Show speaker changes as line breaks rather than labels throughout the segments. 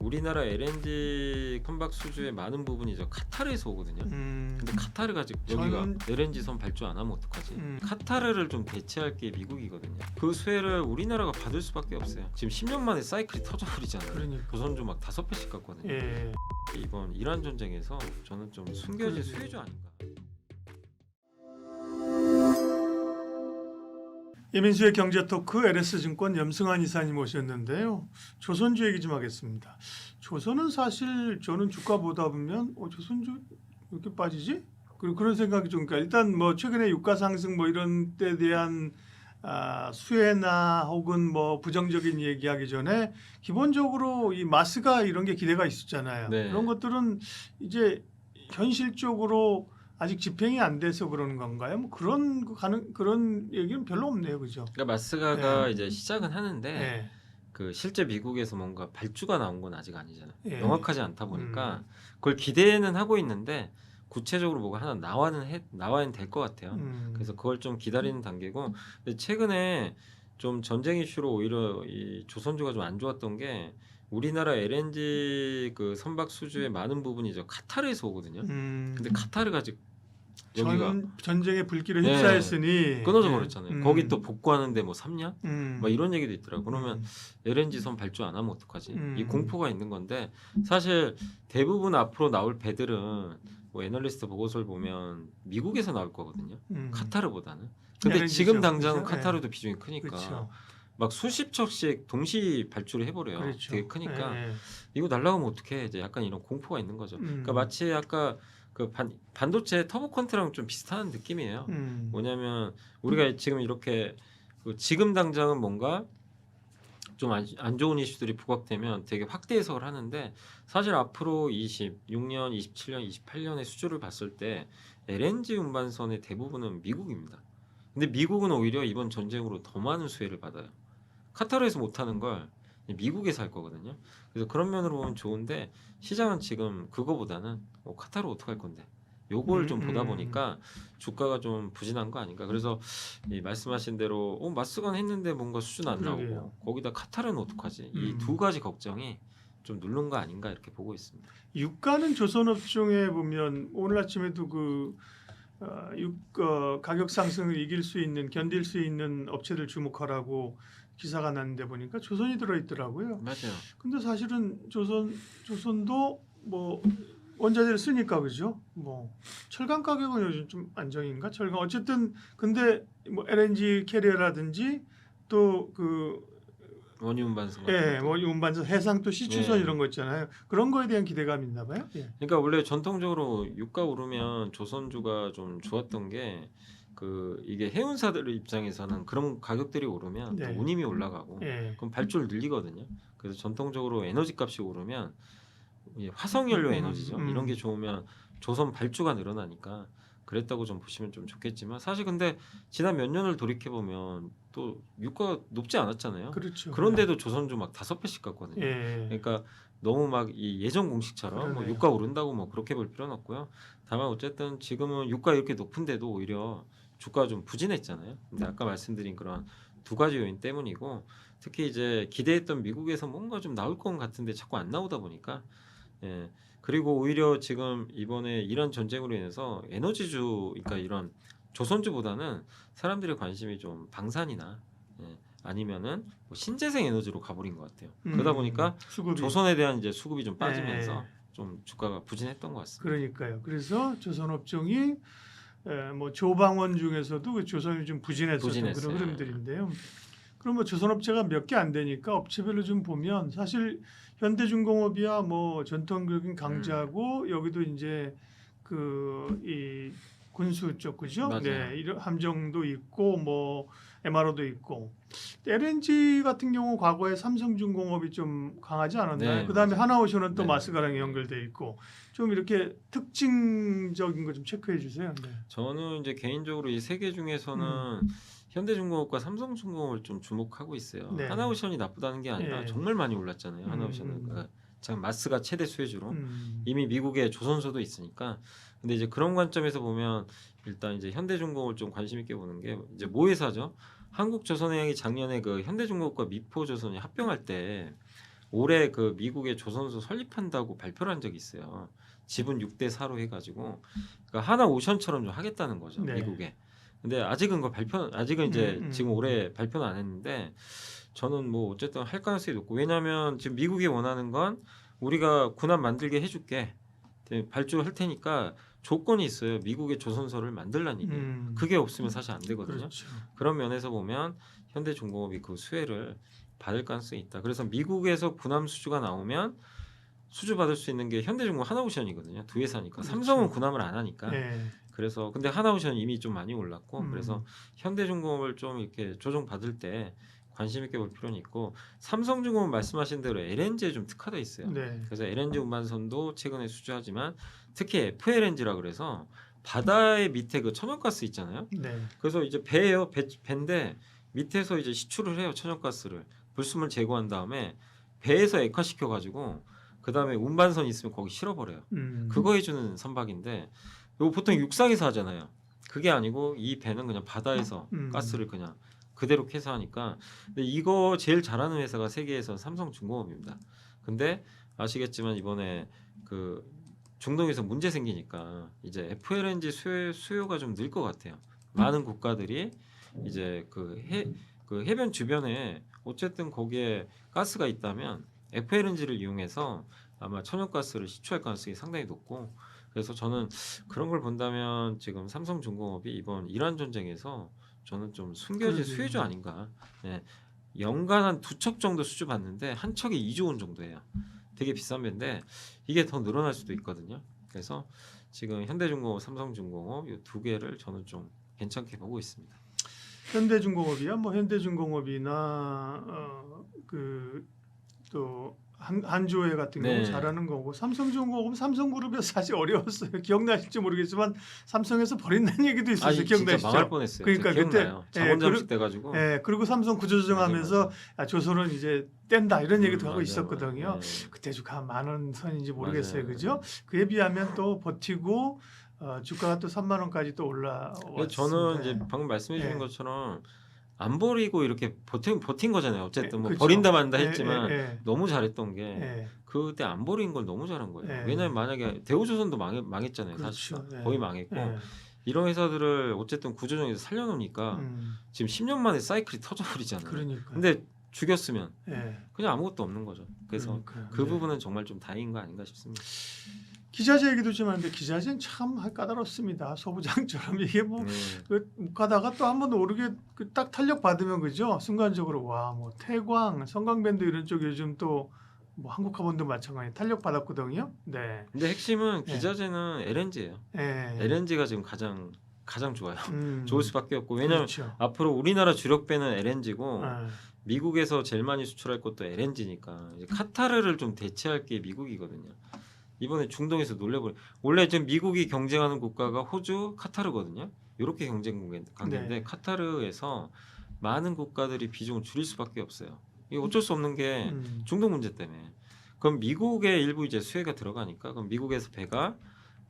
우리나라 LNG 선박 수주의 많은 부분이 저 카타르에서 오거든요. 근데 카타르가 지금 여기가 LNG 선 발주 안 하면 어떡하지? 카타르를 좀 대체할 게 미국이거든요. 그 수혜를 우리나라가 받을 수밖에 없어요. 지금 10년 만에 사이클이 터져버리잖아요.
그러니까.
조선주 막 5배씩 갔거든요.
예.
이번 이란 전쟁에서 저는 좀 숨겨진 수혜주 아닌가.
이민수의 경제토크 LS증권 염승환 이사님 오셨는데요. 조선주 얘기 좀 하겠습니다. 조선은 사실 저는 주가 보다 보면 조선주 왜 이렇게 빠지지? 그런 생각이 좀 그러니까 일단 뭐 최근에 유가 상승 뭐 이런 때 대한 수혜나 혹은 뭐 부정적인 얘기하기 전에 기본적으로 이 마스가 이런 게 기대가 있었잖아요.
네.
그런 것들은 이제 현실적으로 아직 집행이 안 돼서 그러는 건가요? 뭐 그런 얘기는 별로 없네요, 그죠?
그러니까 마스가가
네.
이제 시작은 하는데
네.
그 실제 미국에서 뭔가 발주가 나온 건 아직 아니잖아요.
예.
명확하지 않다 보니까 그걸 기대는 하고 있는데 구체적으로 뭐가 하나 나와야 될 것 같아요. 그래서 그걸 좀 기다리는 단계고, 근데 최근에 좀 전쟁 이슈로 오히려 이 조선주가 좀 안 좋았던 게 우리나라 LNG 그 선박 수주의 많은 부분이 저 카타르에서 오거든요. 근데 카타르가 지금 여기가
전쟁의 불길에
네.
휩싸였으니
끊어져 버렸잖아요. 거기 또 복구하는데 뭐 3년? 막 이런 얘기도 있더라고. 그러면 LNG 선 발주 안 하면 어떡하지? 이 공포가 있는 건데, 사실 대부분 앞으로 나올 배들은 뭐 애널리스트 보고서를 보면 미국에서 나올 거거든요. 카타르보다는. 근데
LNG
지금
죠,
당장은
그죠?
카타르도 비중이 크니까
그렇죠.
막 수십 척씩 동시 발주를 해버려요.
그렇죠.
되게 크니까
예, 예.
이거 날라가면 어떡해? 이제 약간 이런 공포가 있는 거죠. 그러니까 마치 아까 그 반도체 터보 퀀트랑 좀 비슷한 느낌이에요. 뭐냐면 우리가 지금 이렇게 지금 당장은 뭔가 좀 안 좋은 이슈들이 부각되면 되게 확대 해석을 하는데, 사실 앞으로 26년, 27년, 28년의 수주를 봤을 때 LNG 운반선의 대부분은 미국입니다. 근데 미국은 오히려 이번 전쟁으로 더 많은 수혜를 받아요. 카타르에서 못하는 걸 미국에서 할 거거든요. 그래서 그런 면으로 보면 좋은데, 시장은 지금 그거보다는 카타르 어떡할 건데 요걸 좀 보다 보니까 주가가 좀 부진한 거 아닌가. 그래서 이 말씀하신 대로 마스건 했는데 뭔가 수준 안 나오고
그러게요.
거기다 카타르는 어떡하지? 이 두 가지 걱정이 좀 누른 거 아닌가 이렇게 보고 있습니다.
유가는 조선업종에 보면 오늘 아침에도 가격 상승을 이길 수 있는 견딜 수 있는 업체들 주목하라고 기사가 났는데 보니까 조선이 들어있더라고요.
맞아요.
근데 사실은 조선도 뭐 원자재를 쓰니까 그죠? 뭐 철강 가격은 요즘 좀 안정인가? 철강 어쨌든 근데 뭐 LNG 캐리어라든지 또
원유 운반선 같은
예,
것도.
뭐 운반선 해상 또 시추선
네.
이런 거 있잖아요. 그런 거에 대한 기대감이 있나 봐요. 예.
그러니까 원래 전통적으로 유가 오르면 조선주가 좀 좋았던 게 이게 해운사들 입장에서는 그런 가격들이 오르면
네.
또 운임이 올라가고
예.
그럼 발주를 늘리거든요. 그래서 전통적으로 에너지 값이 오르면 이 화석연료 에너지죠. 이런 게 좋으면 조선 발주가 늘어나니까 그랬다고 좀 보시면 좀 좋겠지만, 사실 근데 지난 몇 년을 돌이켜 보면 또 유가가 높지 않았잖아요.
그렇죠.
그런데도 조선주 막 5배씩 갔거든요.
예.
그러니까 너무 막 이 예전 공식처럼 뭐
그러네요.
유가 오른다고 뭐 그렇게 볼 필요는 없고요. 다만 어쨌든 지금은 유가 이렇게 높은데도 오히려 주가가 좀 부진했잖아요. 근데 아까 말씀드린 그런 두 가지 요인 때문이고, 특히 이제 기대했던 미국에서 뭔가 좀 나올 것 같은데 자꾸 안 나오다 보니까, 예. 그리고 오히려 지금 이번에 이란 전쟁으로 인해서 에너지주, 그러니까 이런 조선주보다는 사람들의 관심이 좀 방산이나 아니면은 뭐 신재생 에너지로 가버린 것 같아요. 그러다 보니까
수급이.
조선에 대한 이제 수급이 좀 빠지면서
예.
좀 주가가 부진했던 것 같습니다.
그러니까요. 그래서 조선업종이 뭐 조방원 중에서도 그 조선이 좀 부진했었던
부진했어요.
그런 흐름들인데요. 그럼 뭐 조선업체가 몇 개 안 되니까 업체별로 좀 보면 사실 현대중공업이야 뭐 전통적인 강자고 여기도 이제 이 군수 쪽 그죠?
맞아요.
네, 이런 함정도 있고 뭐 MRO도 있고 LNG 같은 경우 과거에 삼성중공업이 좀 강하지 않았나요?
네,
그다음에
맞아요.
하나오션은 또
네.
마스가랑 연결돼 있고 좀 이렇게 특징적인 거 좀 체크해 주세요. 네.
저는 이제 개인적으로 이 세 개 중에서는 현대중공업과 삼성중공업을 좀 주목하고 있어요.
네.
하나오션이 나쁘다는 게 아니라
예.
정말 많이 올랐잖아요. 하나오션은 참 마스가 최대 수혜주로
음.
이미 미국에 조선소도 있으니까. 근데 이제 그런 관점에서 보면 일단 이제 현대중공업을 좀 관심 있게 보는 게 이제 모회사죠. 한국조선해양이 작년에 그 현대중공업과 미포조선이 합병할 때 올해 그 미국의 조선소 설립한다고 발표를 한 적이 있어요. 지분 6대 4로 해가지고 그러니까 하나오션처럼 좀 하겠다는 거죠.
네.
미국에. 근데 아직은 이제 지금 올해 발표는 안 했는데 저는 뭐 어쨌든 할 가능성이 높고 왜냐하면 지금 미국이 원하는 건 우리가 군함 만들게 해줄게 발주할 테니까 조건이 있어요. 미국의 조선소를 만들라는 얘기예요. 그게 없으면 사실 안 되거든요.
그렇죠.
그런 면에서 보면 현대중공업이 그 수혜를 받을 가능성이 있다. 그래서 미국에서 군함 수주가 나오면 수주 받을 수 있는 게 현대중공업 하나오션이거든요. 두 회사니까.
그렇죠.
삼성은 군함을 안 하니까.
네.
그래서 근데 하나오션은 이미 좀 많이 올랐고 그래서 현대중공업을 좀 이렇게 조정 받을 때 관심 있게 볼 필요는 있고 삼성중공업 말씀하신 대로 LNG에 좀 특화돼 있어요.
네.
그래서 LNG 운반선도 최근에 수주하지만 특히 FLNG라 그래서 바다의 밑에 그 천연가스 있잖아요.
네.
그래서 이제 배예요. 배인데 밑에서 이제 시추를 해요. 천연가스를 불순물 제거한 다음에 배에서 액화시켜 가지고 그 다음에 운반선 있으면 거기 실어버려요. 그거 해주는 선박인데 이거 보통 육상에서 하잖아요. 그게 아니고 이 배는 그냥 바다에서 가스를 그냥 그대로 캐서 하니까 근데 이거 제일 잘하는 회사가 세계에서 삼성중공업입니다. 근데 아시겠지만 이번에 그 중동에서 문제 생기니까 이제 FLNG 수요가 좀 늘 것 같아요. 많은 국가들이 이제 그 해변 주변에 어쨌든 거기에 가스가 있다면 FLNG를 이용해서 아마 천연가스를 시추할 가능성이 상당히 높고 그래서 저는 그런 걸 본다면 지금 삼성중공업이 이번 이란 전쟁에서 저는 좀 숨겨진 수혜주 아닌가. 예. 연간 한 2척 정도 수주 받는데 한 척이 2조 원 정도예요. 되게 비싼 배인데 이게 더 늘어날 수도 있거든요. 그래서 지금 현대중공업, 삼성중공업 이 두 개를 저는 좀 괜찮게 보고 있습니다.
현대중공업이야 뭐 현대중공업이나 그또 한조회 같은 경우
네.
잘하는 거고 삼성중공업은 삼성그룹에서 사실 어려웠어요. 기억나실지 모르겠지만 삼성에서 버린다는 얘기도 있었어요. 기억나시죠?
진짜 망할 뻔했어요.
그러니까
기억나요.
그때
자본 잠식 돼가지고.
그리고 삼성 구조조정하면서 조선은 이제 뗀다 이런 얘기도 하고
맞아요.
있었거든요.
네.
그때 주가 만 원 선인지 모르겠어요.
맞아요.
그죠? 그에 비하면 또 버티고 주가가 또 3만 원까지 또 올라왔습니다.
저는 이제 방금 말씀해 주신
예.
것처럼 안 버리고 이렇게 버틴 거잖아요. 어쨌든 뭐
그쵸.
버린다 만다 했지만
예.
너무 잘했던 게
예.
그때 안 버린 걸 너무 잘한 거예요.
예.
왜냐면 만약에 대우조선도 망했잖아요.
그렇죠.
사실
예.
거의 망했고
예.
이런 회사들을 어쨌든 구조정에서 살려놓으니까 지금 10년 만에 사이클이 터져버리잖아요.
그러니까.
근데 죽였으면
예.
그냥 아무것도 없는 거죠. 그래서
그러니까요.
그
네.
부분은 정말 좀 다행인 거 아닌가 싶습니다.
기자재 얘기도 좀 하는데 기자재는 참 까다롭습니다. 소부장처럼 이게 뭐 가다가 또 한 번 오르게 딱 탄력 받으면 그죠? 순간적으로 와 뭐 태광, 성광밴드 이런 쪽 요즘 또 뭐 한국화본도 마찬가지 탄력 받았거든요. 네.
근데 핵심은
네.
기자재는 LNG예요.
예.
LNG가 지금 가장 좋아요. 좋을 수밖에 없고 왜냐면
그렇죠.
앞으로 우리나라 주력 배는 LNG고
예.
미국에서 제일 많이 수출할 것도 LNG니까 카타르를 좀 대체할 게 미국이거든요. 이번에 중동에서 놀래버려. 원래 지금 미국이 경쟁하는 국가가 호주, 카타르거든요. 이렇게 경쟁 관계인데
네.
카타르에서 많은 국가들이 비중을 줄일 수밖에 없어요. 이게 어쩔 수 없는 게 중동 문제 때문에. 그럼 미국에 일부 이제 수혜가 들어가니까 그럼 미국에서 배가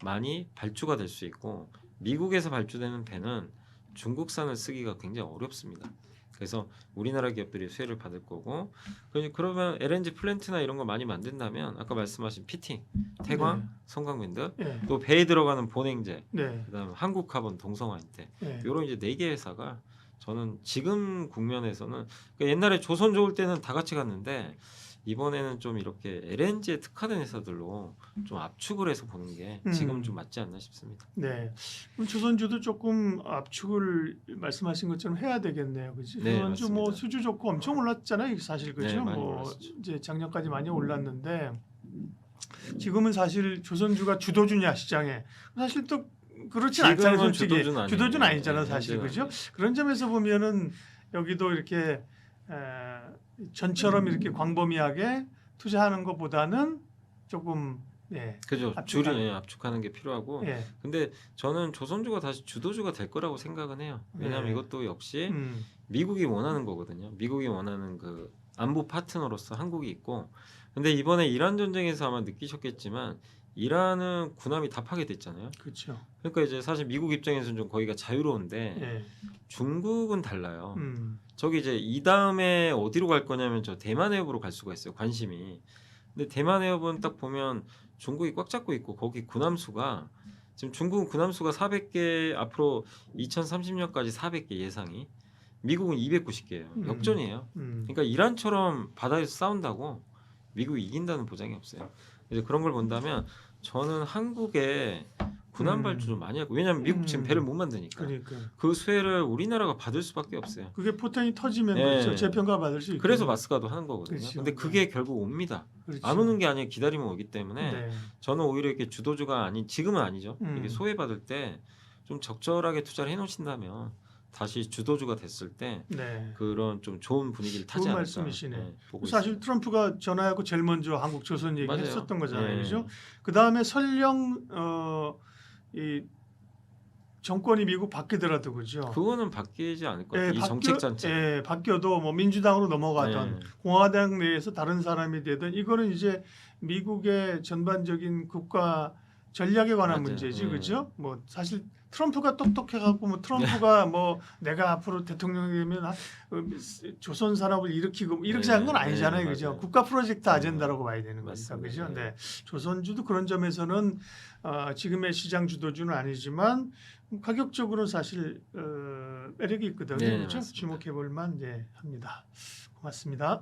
많이 발주가 될 수 있고 미국에서 발주되는 배는 중국산을 쓰기가 굉장히 어렵습니다. 그래서 우리나라 기업들이 수혜를 받을 거고 그러면 LNG 플랜트나 이런 거 많이 만든다면 아까 말씀하신 피팅, 태광,
네.
성광밴드
예.
또 배에 들어가는 본행제
네.
그다음 한국카본, 동성화인테
예.
이런 이제 4개 회사가 저는 지금 국면에서는 그러니까 옛날에 조선 좋을 때는 다 같이 갔는데 이번에는 좀 이렇게 LNG에 특화된 회사들로 좀 압축을 해서 보는 게 지금 좀 맞지 않나 싶습니다.
네. 그럼 조선주도 조금 압축을 말씀하신 것처럼 해야 되겠네요. 그죠?
네,
조선주 뭐
맞습니다.
수주 좋고 엄청 올랐잖아요. 사실 그죠?
네, 많이
뭐
올랐었죠.
이제 작년까지 많이 올랐는데 지금은 사실 조선주가 주도주냐 시장에 사실 또 그렇진 않잖아요.
지금은
솔직히
주도주는 아니에요.
아니잖아
네,
사실
현재는
그죠?
아니에요.
그런 점에서 보면은 여기도 이렇게 전처럼 이렇게 광범위하게 투자하는 것보다는 조금
그죠.
압축하는.
압축하는 게 필요하고
예.
근데 저는 조선주가 다시 주도주가 될 거라고 생각은 해요. 왜냐하면
네.
이것도 역시
음.
미국이 원하는 거거든요. 미국이 원하는 그 안보 파트너로서 한국이 있고 근데 이번에 이란 전쟁에서 아마 느끼셨겠지만 이란은 군함이 다 파괴됐잖아요.
그렇죠.
그러니까 이제 사실 미국 입장에서는 좀 거기가 자유로운데
예.
중국은 달라요. 저기 이제 이 다음에 어디로 갈 거냐면 저 대만 해협으로 갈 수가 있어요. 관심이. 근데 대만 해협은 딱 보면 중국이 꽉 잡고 있고 거기 군함수가 지금 중국은 군함수가 400개 앞으로 2030년까지 400개 예상이 미국은 290개예요. 역전이에요. 그러니까 이란처럼 바다에서 싸운다고 미국이 이긴다는 보장이 없어요. 그래서 그런 걸 본다면 저는 한국에 군함 발주 좀 많이 하고 왜냐하면 미국 지금 배를 못 만드니까
그러니까
그 수혜를 우리나라가 받을 수밖에 없어요.
그게 포텐이 터지면
네.
그렇죠. 재평가 받을 수 있고.
그래서 마스가도 하는 거거든요.
그렇죠.
근데 그게 결국 옵니다.
그렇죠.
안 오는 게 아니라 기다리면 오기 때문에
네.
저는 오히려 이렇게 주도주가 아닌 지금은 아니죠. 이게
음.
소외받을 때 좀 적절하게 투자를 해놓으신다면 다시 주도주가 됐을 때
네.
그런 좀 좋은 분위기를 타지
좋은
않을까.
말씀이시네.
보고
사실
있습니다.
트럼프가 전화하고 제일 먼저 한국 조선 얘기
맞아요.
했었던 거잖아요.
네.
그죠? 그 다음에 설령 이 정권이 미국 바뀌더라도 그죠?
그거는 바뀌지 않을 것 같아요. 이
바뀌어-
정책 전체.
예, 바뀌어도 뭐 민주당으로 넘어가던
네.
공화당 내에서 다른 사람이 되든 이거는 이제 미국의 전반적인 국가 전략에 관한
맞아요.
문제지,
네.
그죠? 뭐 사실 트럼프가 똑똑해갖고 뭐 트럼프가 뭐 내가 앞으로 대통령이 되면 조선 산업을 일으키고 뭐 이렇게
네,
생각한 건 아니잖아요,
네,
그죠?
맞아요.
국가 프로젝트 아젠다라고 봐야 되는 거니까,
맞습니다.
그죠?
네.
네, 조선주도 그런 점에서는 지금의 시장 주도주는 아니지만 가격적으로는 사실 매력이 있거든요,
네,
그죠?
맞습니다.
주목해볼 만 합니다. 고맙습니다.